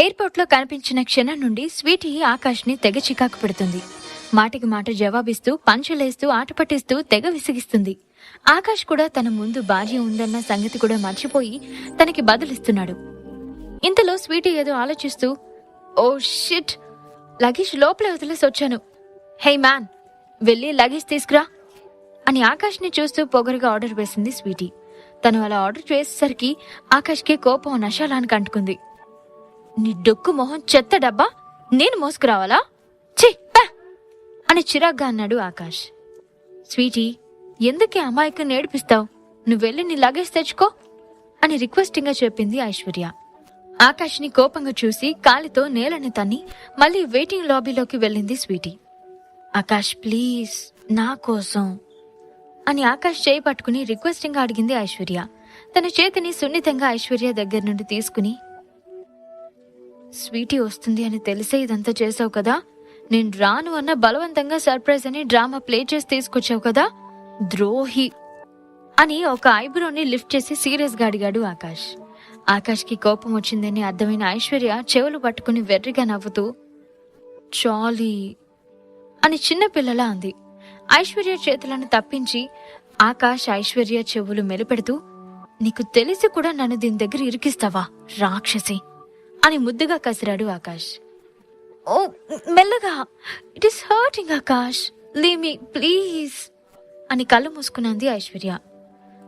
ఎయిర్పోర్ట్లో కనిపించిన క్షణం నుండి స్వీటీ ఆకాష్ని తెగ చికాకు పెడుతుంది. మాటికి మాట జవాబిస్తూ పంచులేస్తూ ఆట పట్టిస్తూ తెగ విసిగిస్తుంది. ఆకాష్ కూడా తన ముందు భార్య ఉందన్న సంగతి కూడా మర్చిపోయి తనకి బదులిస్తున్నాడు. ఇంతలో స్వీటీ ఏదో ఆలోచిస్తూ, ఓ షిట్, లగేజ్ లోపల వదిలేసి వచ్చాను. హే మ్యాన్, వెళ్ళి లగేజ్ తీసుకురా అని ఆకాష్ని చూస్తూ పొగరుగా ఆర్డర్ వేసింది స్వీటీ. తను అలా ఆర్డర్ చేసేసరికి ఆకాష్కి కోపం నశాలానికి అంటుకుంది. నీ డొక్కు మొహం చెత్త డబ్బా, నేను మోసుకురావాలా? ఛీ అని చిరాగ్గా అన్నాడు ఆకాష్. స్వీటీ, ఎందుకే అమ్మాయికి నేర్పిస్తావు? నువ్వెళ్ళి నీ లగేజ్ తెచ్చుకో అని రిక్వెస్టింగ్ గా చెప్పింది ఐశ్వర్య. ఆకాష్ని కోపంగా చూసి కాలితో నేలని తన్ని మళ్ళీ వెయిటింగ్ లాబీలోకి వెళ్ళింది స్వీటీ. ఆకాష్ ప్లీజ్, నా కోసం అని ఆకాష్ చేయి పట్టుకుని రిక్వెస్టింగ్ గా అడిగింది ఐశ్వర్య. తన చేతిని సున్నితంగా ఐశ్వర్య దగ్గర నుండి తీసుకుని, స్వీటీ వస్తుంది అని తెలిసే ఇదంతా చేసావు కదా? నేను రాను అన్న బలవంతంగా సర్ప్రైజ్ అని డ్రామా ప్లే చేసి తీసుకొచ్చావు కదా, ద్రోహి అని ఒక ఐబ్రోని లిఫ్ట్ చేసి సీరియస్ గా అడిగాడు ఆకాష్. ఆకాష్ కి కోపం వచ్చిందని అర్థమైన ఐశ్వర్య చెవులు పట్టుకుని వెర్రిగా నవ్వుతూ, చాలీ అని చిన్న పిల్లలా అంది. ఐశ్వర్య చేతులను తప్పించి ఆకాష్ ఐశ్వర్య చెవులు మెలిపెడుతూ, నీకు తెలిసి కూడా నన్ను దీని దగ్గర ఇరికిస్తావా రాక్షసి అని ముద్దుగా కసిరాడు ఆకాష్. ఓ మెల్లగా, it is hurting Akash, leave me please అని కళ్ళు మూసుకున్నది ఐశ్వర్య.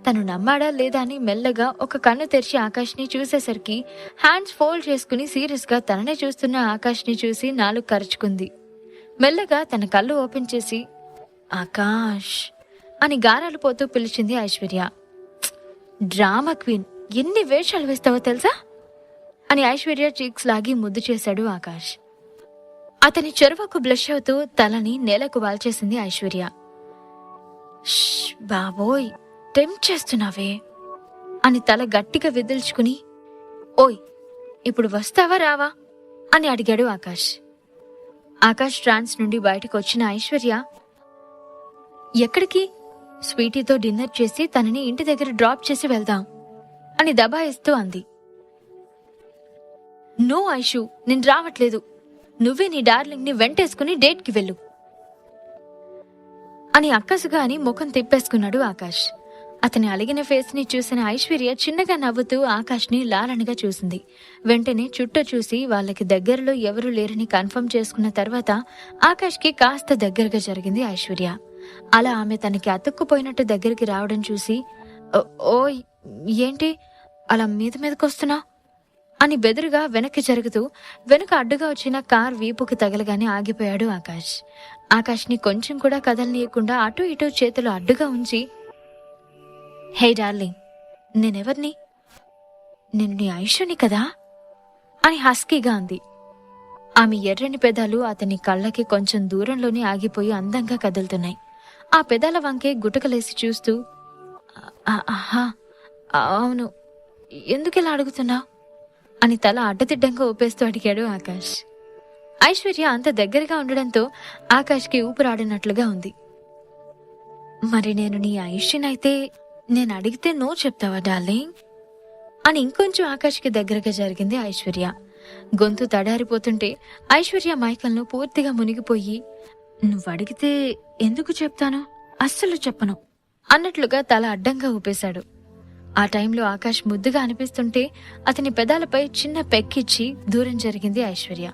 తను నమ్మాడా లేదా అని మెల్లగా ఒక కన్ను తెరిచి ఆకాష్ని చూసేసరికి హ్యాండ్స్ ఫోల్డ్ చేసుకుని సీరియస్ గా తననే చూస్తున్న ఆకాష్ని చూసి నాలుగు కరుచుకుంది. మెల్లగా తన కళ్ళు ఓపెన్ చేసి, ఆకాష్ అని గారాలు పోతూ పిలిచింది ఐశ్వర్య. డ్రామా క్వీన్, ఎన్ని వేషాలు వేస్తావో తెలుసా అని ఐశ్వర్య చీక్స్ లాగి ముద్దు చేశాడు ఆకాష్. అతని చెరువకు బ్లష్ అవుతూ తలని నేలకు వాల్చేసింది ఐశ్వర్య. బాబోయ్, టెంప్ట్ చేస్తున్నావే అని తల గట్టిగా విదిల్చుకుని, ఓయ్ ఇప్పుడు వస్తావా రావా అని అడిగాడు ఆకాష్. ఆకాష్ ట్రాన్స్ నుండి బయటకు వచ్చిన ఐశ్వర్య, ఎక్కడికి? స్వీటీతో డిన్నర్ చేసి తనని ఇంటి దగ్గర డ్రాప్ చేసి వెళ్దాం అని దబాయిస్తూ అంది. నో ఐషు, నేను రావట్లేదు. నువ్వే నీ డార్లింగ్ ని వెంటేసుకుని డేట్ కి వెళ్ళు అని అక్కసుగా అని ముఖం తిప్పేసుకున్నాడు ఆకాష్. అతని అలిగిన ఫేస్ ని చూసిన ఐశ్వర్య చిన్నగా నవ్వుతూ ఆకాష్ ని లాలనగా చూసింది. వెంటనే చుట్టూ చూసి వాళ్ళకి దగ్గరలో ఎవరూ లేరని కన్ఫర్మ్ చేసుకున్న తర్వాత ఆకాష్ కి కాస్త దగ్గరగా జరిగింది ఐశ్వర్య. అలా ఆమె తనకి అతుక్కుపోయినట్టు దగ్గరికి రావడం చూసి, ఓయ్ ఏంటి అలా మీదకొస్తున్నా అని బెదురుగా వెనక్కి జరుగుతూ వెనుక అడ్డుగా వచ్చిన కార్ వీపుకి తగలగానే ఆగిపోయాడు ఆకాష్. ఆకాష్ ని కొంచెం కూడా కదలనీయకుండా అటు ఇటు చేతులు అడ్డుగా ఉంచి, హే డార్లింగ్, నేనెవర్ని? నేను నీ ఐషుని కదా అని హస్కీగా అంది. ఆమె ఎర్రని పెదాలు అతని కళ్ళకి కొంచెం దూరంలోనే ఆగిపోయి అందంగా కదులుతున్నాయి. ఆ పెదాల వంకే గుటకలేసి చూస్తూ, ఆహా అవును, ఎందుకిలా అడుగుతున్నావు అని తల అడ్డదిడ్డంగా ఊపేస్తూ అడిగాడు ఆకాష్. ఐశ్వర్య అంత దగ్గరగా ఉండడంతో ఆకాష్కి ఊపిరాడినట్లుగా ఉంది. మరి నేను నీ ఐషునైతే నేను అడిగితే నో చెప్తావా డార్లింగ్ అని ఇంకొంచెం ఆకాష్కి దగ్గరగా జరిగింది ఐశ్వర్య. గొంతు తడారిపోతుంటే ఐశ్వర్య మైకల్ను పూర్తిగా మునిగిపోయి, నువ్వడిగితే ఎందుకు చెప్తాను, అస్సలు చెప్పను అన్నట్లుగా తల అడ్డంగా ఊపేశాడు. ఆ టైంలో ఆకాష్ ముద్దుగా అనిపిస్తుంటే అతని పెదాలపై చిన్న పెక్కిచ్చి దూరం జరిగింది ఐశ్వర్య.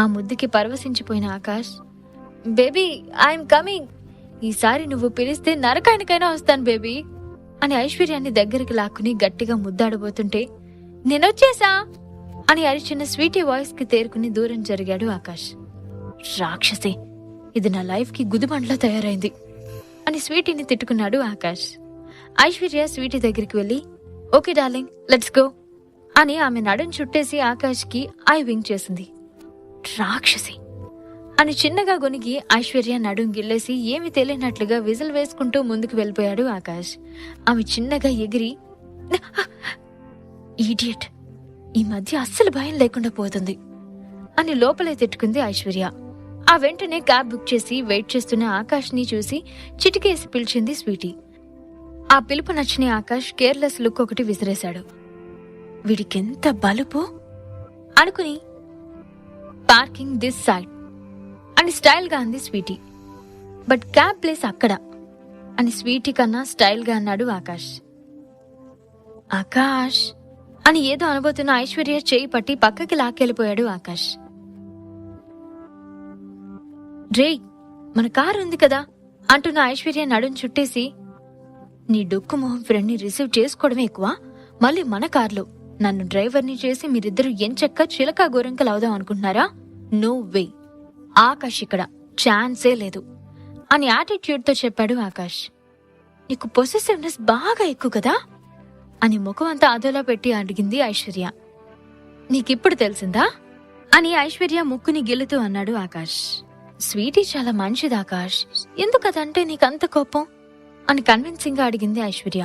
ఆ ముద్దుకి పరవశించిపోయిన ఆకాష్, బేబీ ఐఎమ్ కమింగ్, ఈసారి నువ్వు పిలిస్తే నరకానికైనా వస్తాను బేబీ అని ఐశ్వర్యాన్ని దగ్గరికి లాక్కుని గట్టిగా ముద్దాడబోతుంటే, నేనొచ్చేసా అని అరిచిన స్వీటీ వాయిస్ కి తేరుకుని దూరం జరిగాడు ఆకాష్. రాక్షసి, ఇది నా లైఫ్ కి గుదిబండ్లా తయారైంది అని స్వీటీని తిట్టుకున్నాడు ఆకాష్. ఐశ్వర్య స్వీటీ దగ్గరికి వెళ్లి, ఓకే డార్లింగ్ లెట్స్ గో అని ఆమె నడుం చుట్టేసి ఆకాష్ కి ఐ వింక్ చేసింది. రాక్షసి అని చిన్నగా గొనిగి ఐశ్వర్య నడుం గిల్లేసి ఏమి తెలియనట్లుగా విజిల్ వేసుకుంటూ ముందుకు వెళ్ళిపోయాడు ఆకాష్. ఆమె చిన్నగా ఎగిరి, ఈడియట్, ఈ మధ్య అస్సలు భయం లేకుండా పోతుంది అని లోపలే తిట్టుకుంది ఐశ్వర్య. ఆ వెంటనే క్యాబ్ బుక్ చేసి వెయిట్ చేస్తున్న ఆకాష్ ని చూసి చిటికేసి పిలిచింది స్వీటీ. ఆ పిలుపు నచ్చిన ఆకాష్ కేర్లెస్ లుక్ ఒకటి విసిరేశాడు. వీడికెంత బలుపు అనుకుని పార్కింగ్ దిస్ సైడ్ అని స్టైల్గా అంది స్వీటీ. బట్ క్యాబ్ ప్లేస్ అక్కడ అని స్వీటీ కన్నా స్టైల్గా అన్నాడు ఆకాష్. ఆకాష్ అని ఏదో అనబోతున్న ఐశ్వర్య చేయి పట్టి పక్కకి లాక్కెళ్ళిపోయాడు ఆకాష్. రే, మన కారు ఉంది కదా అంటున్న ఐశ్వర్య నడుం చుట్టేసి, నీ డొక్కు మొహం ఫ్రెండ్ని రిసీవ్ చేసుకోవడమే ఎక్కువ, మళ్ళీ మన కార్లో నన్ను డ్రైవర్ని చేసి మీరిద్దరూ ఎంచక్క చిలకా గోరంకలు అవుదాం అనుకుంటున్నారా? నో వే, ఆకాష్ ఇక్కడ ఛాన్సే లేదు అని యాటిట్యూడ్తో చెప్పాడు ఆకాష్. నీకు పొసెసివ్నెస్ బాగా ఎక్కువ కదా అని ముఖం అంతా అదోలా పెట్టి అడిగింది ఐశ్వర్య. నీకిప్పుడు తెలిసిందా అని ఐశ్వర్య ముక్కుని గిల్లుతూ అన్నాడు ఆకాష్. స్వీటీ చాలా మంచిది ఆకాష్, ఎందుకదంటే నీకంత కోపం అని కన్విన్సింగ్ గా అడిగింది ఐశ్వర్య.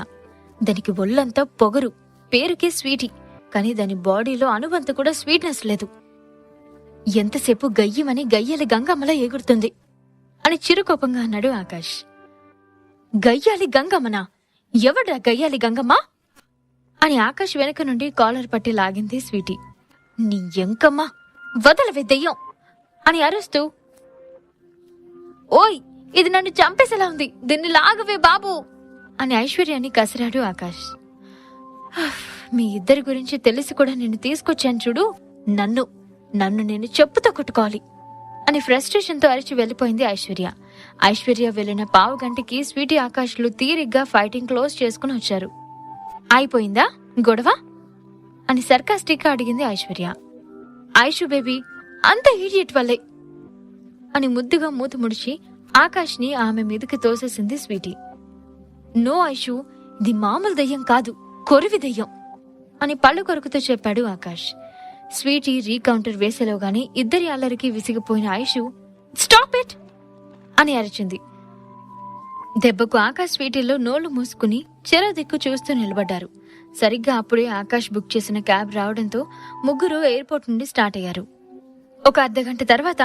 దానికి ఒళ్ళంతా పొగరు, పేరుకే స్వీటీ, కానీ దాని బాడీలో అణువంత కూడా స్వీట్నెస్ లేదు. ఎంతసేపు గయ్యమని గయ్యాలి గంగమ్మలా ఎగురుతుంది అని చిరుకోపంగా అన్నాడు ఆకాష్. గయ్యాలి గంగమ్మనా? ఎవడ్రా గయ్యాలి గంగమ్మ అని ఆకాష్ వెనక నుండి కాలర్ పట్టి లాగింది స్వీటీ. నీ ఎంకమ్మ, వదలవే దెయ్యం అని అరుస్తూ, ఓయ్ ఇది నన్ను చంపేసేలా ఉంది, దీన్ని లాగవే బాబు అని ఐశ్వర్యాన్ని కసిరాడు ఆకాష్. మీ ఇద్దరి గురించి తెలిసి కూడా నిన్ను తీసుకొచ్చాను చూడు, నన్ను నేను చెప్పుతో కొట్టుకోవాలి అని ఫ్రస్ట్రేషన్తో అరిచి వెళ్లిపోయింది ఐశ్వర్య. ఐశ్వర్య వెళ్లిన పావు గంటకి స్వీటీ ఆకాష్లు తీరిగ్గా ఫైటింగ్ క్లోజ్ చేసుకుని వచ్చారు. అయిపోయిందా గొడవ అని సర్కాస్టిక్ గా అడిగింది ఐశ్వర్య. ఐషు బేబీ, అంత ఈడియట్ వల్లే అని ముద్దుగా మూతి ముడిచి ఆకాష్ ని ఆమె మీదకి తోసేసింది స్వీటీ. నో ఐషు, ఇది మామూలు దయ్యం కాదు, కొరివి దయ్యం అని పళ్ళు కొరుకుతూ చెప్పాడు ఆకాష్. స్వీటీ రీకౌంటర్ వేసేలోగానే ఇద్దరి అల్లరికి విసిగిపోయిన ఐషు స్టాప్ ఇట్ అని అరిచింది. దెబ్బకు ఆకాష్ స్వీటీలో నోళ్లు మూసుకుని చెరో దిక్కు చూస్తూ నిలబడ్డారు. సరిగ్గా అప్పుడే ఆకాష్ బుక్ చేసిన క్యాబ్ రావడంతో ముగ్గురు ఎయిర్పోర్ట్ నుండి స్టార్ట్ అయ్యారు. ఒక అర్ధగంట తర్వాత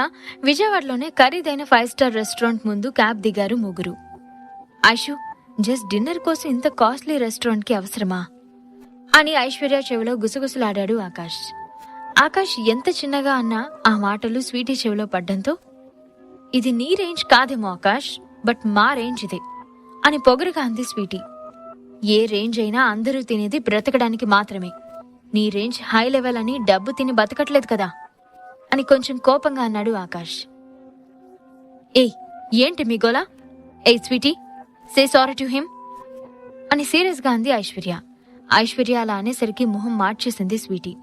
విజయవాడలోనే ఖరీదైన 5 స్టార్ రెస్టారెంట్ ముందు క్యాబ్ దిగారు ముగ్గురు. ఐషు, జస్ట్ డిన్నర్ కోసం ఇంత కాస్ట్లీ రెస్టారెంట్ కి అవసరమా అని ఐశ్వర్య చెవిలో గుసగుసలాడాడు ఆకాష్. ఆకాష్ ఎంత చిన్నగా అన్నా ఆ మాటలు స్వీటీ చెవిలో పడ్డంతో, ఇది నీ రేంజ్ కాదేమో ఆకాష్, బట్ మా రేంజ్ ఇదే అని పొగరుగా అంది స్వీటీ. ఏ రేంజ్ అయినా అందరూ తినేది బ్రతకడానికి మాత్రమే, నీ రేంజ్ హై లెవెల్ అని డబ్బు తిని బతకట్లేదు కదా అని కొంచెం కోపంగా అన్నాడు ఆకాష్. ఏయ్ ఏంటి మీ గోలా? ఏయ్ sweetie, say sorry to him అని సీరియస్ గా అంది ఐశ్వర్య. ఐశ్వర్య అలా అనేసరికి మొహం మార్చేసింది స్వీటీ.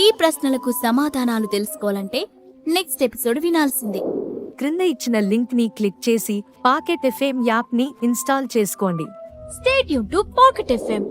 ఈ ప్రశ్నలకు సమాధానాలు తెలుసుకోవాలంటే నెక్స్ట్ ఎపిసోడ్ వినాల్సిందే. క్రింద ఇచ్చిన లింక్ ని క్లిక్ చేసి పాకెట్ ఎఫ్ఎం యాప్ ని ఇన్స్టాల్ చేసుకోండి. Stay tune to pocket FM.